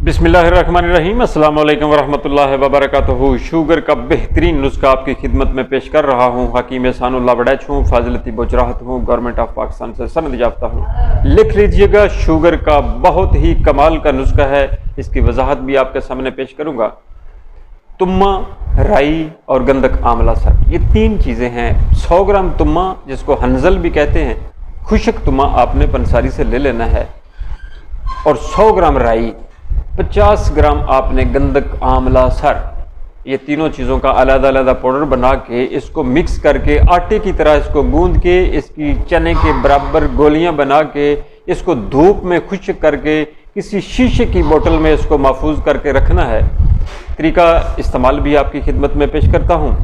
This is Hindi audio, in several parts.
बिस्मिल्लाहिर्रहमानिर्रहीम अस्सलाम वालेकुम वरहमतुल्लाहि वबरकातुहू। शुगर का बेहतरीन नुस्खा आपकी खिदमत में पेश कर रहा हूँ। हकीम एहसानुल्लाह बड़ैच हूँ, फाजिलती बुजराहत हूँ, गवर्नमेंट ऑफ पाकिस्तान से सनद याफ्ता हूँ। लिख लीजिएगा, शुगर का बहुत ही कमाल का नुस्खा है। इसकी वजाहत भी आपके सामने पेश करूँगा। तुम्मा, राई और गंधक आंवला सर, ये तीन चीज़ें हैं। 100 ग्राम तुम्मा, जिसको हंजल भी कहते हैं, खुशक तुम्मा आपने पंसारी से ले लेना है, और 100 ग्राम राई, 50 ग्राम आपने गंधक आंवला सर, ये तीनों चीज़ों का अलग अलग पाउडर बना के इसको मिक्स करके आटे की तरह इसको गूंद के इसकी चने के बराबर गोलियां बना के इसको धूप में खुश्क करके किसी शीशे की बोतल में इसको महफूज करके रखना है। तरीका इस्तेमाल भी आपकी खिदमत में पेश करता हूँ।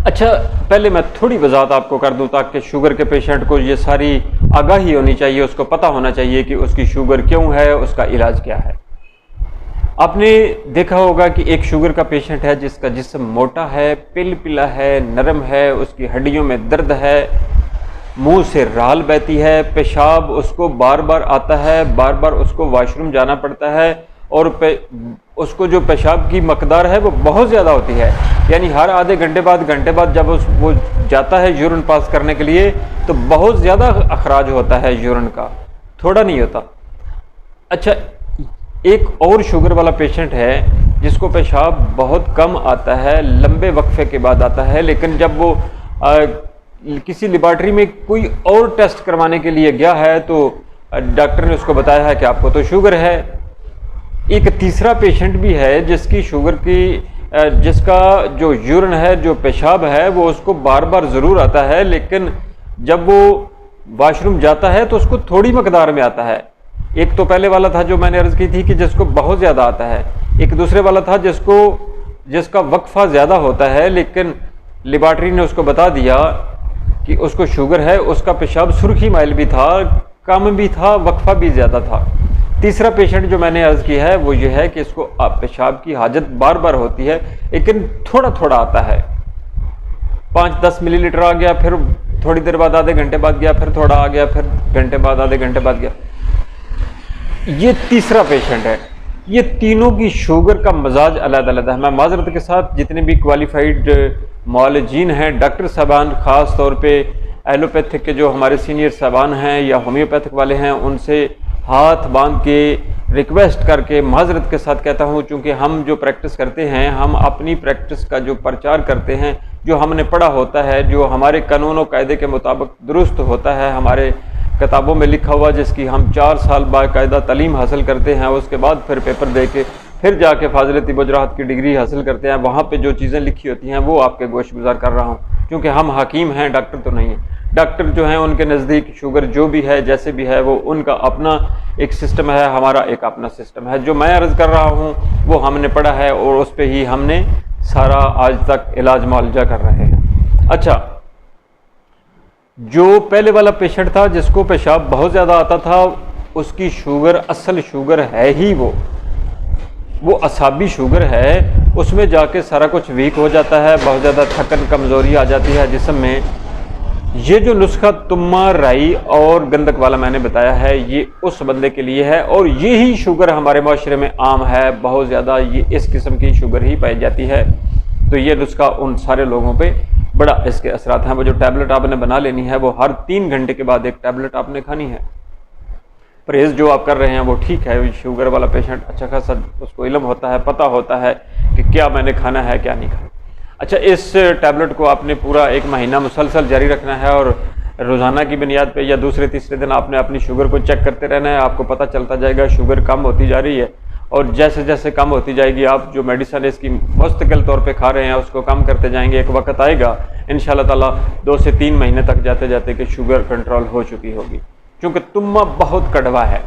अच्छा, पहले मैं थोड़ी वजाहत आपको कर दूं ताकि शुगर के पेशेंट को ये सारी आगाही होनी चाहिए, उसको पता होना चाहिए कि उसकी शुगर क्यों है, उसका इलाज क्या है। आपने देखा होगा कि एक शुगर का पेशेंट है जिसका जिस्म मोटा है, पिलपिला है, नरम है, उसकी हड्डियों में दर्द है, मुंह से राल बहती है, पेशाब उसको बार बार आता है, बार बार उसको वॉशरूम जाना पड़ता है, और उसको जो पेशाब की मकदार है वो बहुत ज़्यादा होती है। यानी हर आधे घंटे बाद जब वो जाता है यूरिन पास करने के लिए तो बहुत ज़्यादा अखराज होता है यूरिन का, थोड़ा नहीं होता। अच्छा, एक और शुगर वाला पेशेंट है जिसको पेशाब बहुत कम आता है, लंबे वक्फे के बाद आता है, लेकिन जब वो किसी लेबॉर्ट्री में कोई और टेस्ट करवाने के लिए गया है तो डॉक्टर ने उसको बताया है कि आपको तो शुगर है। एक तीसरा पेशेंट भी है जिसकी शुगर की जिसका जो यूरिन है, जो पेशाब है, वो उसको बार बार ज़रूर आता है, लेकिन जब वो वॉशरूम जाता है तो उसको थोड़ी मकदार में आता है। एक तो पहले वाला था जो मैंने अर्ज़ की थी कि जिसको बहुत ज़्यादा आता है, एक दूसरे वाला था जिसका वक्फा ज़्यादा होता है, लेकिन लेबॉर्ट्री ने उसको बता दिया कि उसको शुगर है। उसका पेशाब सुर्खी माइल भी था, कम भी था, वक्फा भी ज़्यादा था। तीसरा पेशेंट जो मैंने अर्ज़ किया है वो ये है कि इसको पेशाब की हाजत बार बार होती है, लेकिन थोड़ा थोड़ा आता है। 5-10 मिलीलीटर आ गया, फिर थोड़ी देर बाद आधे घंटे बाद गया, फिर थोड़ा आ गया, फिर घंटे बाद आधे घंटे बाद गया। ये तीसरा पेशेंट है। ये तीनों की शुगर का मजाज अलग अलग है। मैं माजरत के साथ जितने भी क्वालिफाइड मौलजीन हैं, डॉक्टर साहबान, ख़ास तौर पे एलोपैथिक के जो हमारे सीनियर साहबान हैं या होम्योपैथिक वाले हैं, उनसे हाथ बांध के रिक्वेस्ट करके माजरत के साथ कहता हूँ, चूँकि हम जो प्रैक्टिस करते हैं, हम अपनी प्रैक्टिस का जो प्रचार करते हैं, जो हमने पढ़ा होता है, जो हमारे कानून और कायदे के मुताबिक दुरुस्त होता है, हमारे किताबों में लिखा हुआ, जिसकी हम 4 साल बाकायदा तालीम हासिल करते हैं, उसके बाद फिर पेपर दे के फिर जाके फाजिलती बुजराहत की डिग्री हासिल करते हैं, वहाँ पे जो चीज़ें लिखी होती हैं वो आपके गोश गुजार कर रहा हूँ, क्योंकि हम हकीम हैं, डॉक्टर तो नहीं है। डॉक्टर जो हैं उनके नज़दीक शुगर जो भी है, जैसे भी है, वो उनका अपना एक सिस्टम है, हमारा एक अपना सिस्टम है। जो मैं अर्ज़ कर रहा हूँ वो हमने पढ़ा है और उस पर ही हमने सारा आज तक इलाज मुआलजा कर रहे हैं। अच्छा, जो पहले वाला पेशेंट था जिसको पेशाब बहुत ज़्यादा आता था, उसकी शुगर असल शुगर है ही वो असाबी शुगर है। उसमें जाके सारा कुछ वीक हो जाता है, बहुत ज़्यादा थकन कमज़ोरी आ जाती है जिस्म में। ये जो नुस्खा तुम्मा, राई और गंधक वाला मैंने बताया है, ये उस बंदे के लिए है, और यही शुगर हमारे माशरे में आम है, बहुत ज़्यादा ये इस किस्म की शुगर ही पाई जाती है। तो ये नुस्खा उन सारे लोगों पे बड़ा इसके असरात हैं। वो जो टैबलेट आपने बना लेनी है, वो हर 3 घंटे के बाद एक टैबलेट आपने खानी है। परहेज़ जो आप कर रहे हैं वो ठीक है। शुगर वाला पेशेंट अच्छा खासा उसको इल्म होता है, पता होता है कि क्या मैंने खाना है, क्या नहीं खाना। अच्छा, इस टैबलेट को आपने पूरा 1 महीना मुसलसल जारी रखना है, और रोज़ाना की बुनियाद पे या दूसरे तीसरे दिन आपने अपनी शुगर को चेक करते रहना है। आपको पता चलता जाएगा शुगर कम होती जा रही है, और जैसे जैसे कम होती जाएगी, आप जो मेडिसिन इसकी मुस्तकिल तौर पे खा रहे हैं उसको कम करते जाएंगे। एक वक्त आएगा इंशाल्लाह ताला 2 से 3 महीने तक जाते जाते कि शुगर कंट्रोल हो चुकी होगी। क्योंकि तुम्मा बहुत कड़वा है,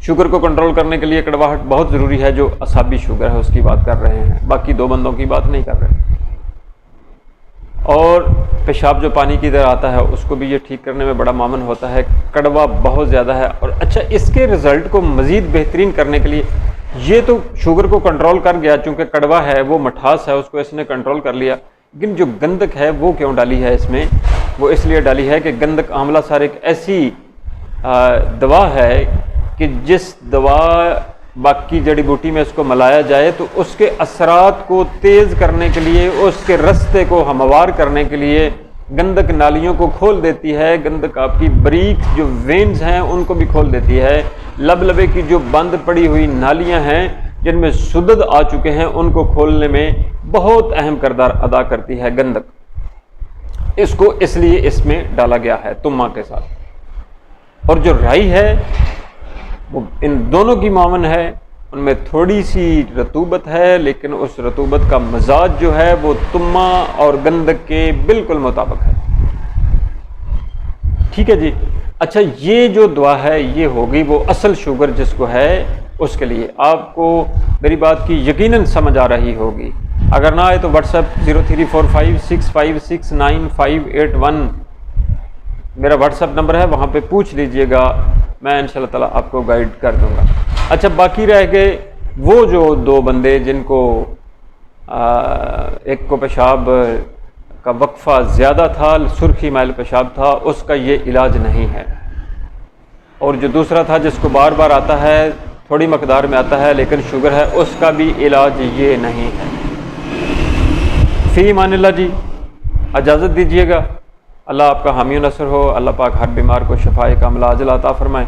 शुगर को कंट्रोल करने के लिए कड़वाहट बहुत ज़रूरी है। जो असाबी शुगर है उसकी बात कर रहे हैं, बाकी 2 बंदों की बात नहीं कर रहे। और पेशाब जो पानी की तरह आता है उसको भी ये ठीक करने में बड़ा मामन होता है, कड़वा बहुत ज़्यादा है। और अच्छा, इसके रिज़ल्ट को मज़ीद बेहतरीन करने के लिए, ये तो शुगर को कंट्रोल कर गया, चूँकि कड़वा है, वो मिठास है, उसको इसने कंट्रोल कर लिया। लेकिन जो गंधक है वो क्यों डाली है इसमें? वो इसलिए डाली है कि गंधक आंवला सर एक ऐसी दवा है कि जिस दवा बाकी जड़ी बूटी में इसको मिलाया जाए तो उसके असरात को तेज़ करने के लिए, उसके रास्ते को हमवार करने के लिए गंदक नालियों को खोल देती है। गंदक आपकी बारीक जो वेन्स हैं उनको भी खोल देती है। लबे की जो बंद पड़ी हुई नालियां हैं जिनमें सुदद आ चुके हैं उनको खोलने में बहुत अहम किरदार अदा करती है गंदक। इसको इसलिए इसमें डाला गया है तुम्मा के साथ। और जो राई है वो इन दोनों की मावन है, उनमें थोड़ी सी रतूबत है, लेकिन उस रतूबत का मजाज जो है वो तुम्मा और गंदक के बिल्कुल मुताबिक है। ठीक है जी। अच्छा, ये जो दवा है ये होगी वो असल शुगर जिसको है उसके लिए। आपको मेरी बात की यकीनन समझ आ रही होगी। अगर ना आए तो व्हाट्सएप 0345656981 मेरा व्हाट्सएप नंबर है, वहाँ पे पूछ लीजिएगा, मैं इंशाल्लाह ताला आपको गाइड कर दूंगा। अच्छा, बाकी रह गए वो जो दो बंदे जिनको एक को पेशाब का वक्फा ज़्यादा था, सुर्खी मैल पेशाब था, उसका ये इलाज नहीं है। और जो दूसरा था जिसको बार बार आता है, थोड़ी मकदार में आता है लेकिन शुगर है, उसका भी इलाज ये नहीं है। फ़ी मानिल्लाह जी, इजाज़त दीजिएगा। अल्लाह आपका हामी नसर हो। अल्लाह पाक हर बीमार को शफाए कामिला आजिला अता फरमाए।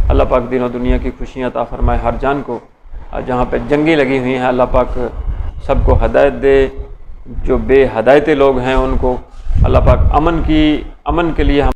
अल्लाह पाक दीन और दुनिया की खुशियाँ अता फरमाए हर जान को। जहाँ पे जंगें लगी हुई हैं अल्लाह पाक सबको हदायत दे। जो बेहदायते लोग हैं उनको अल्लाह पाक अमन के लिए हम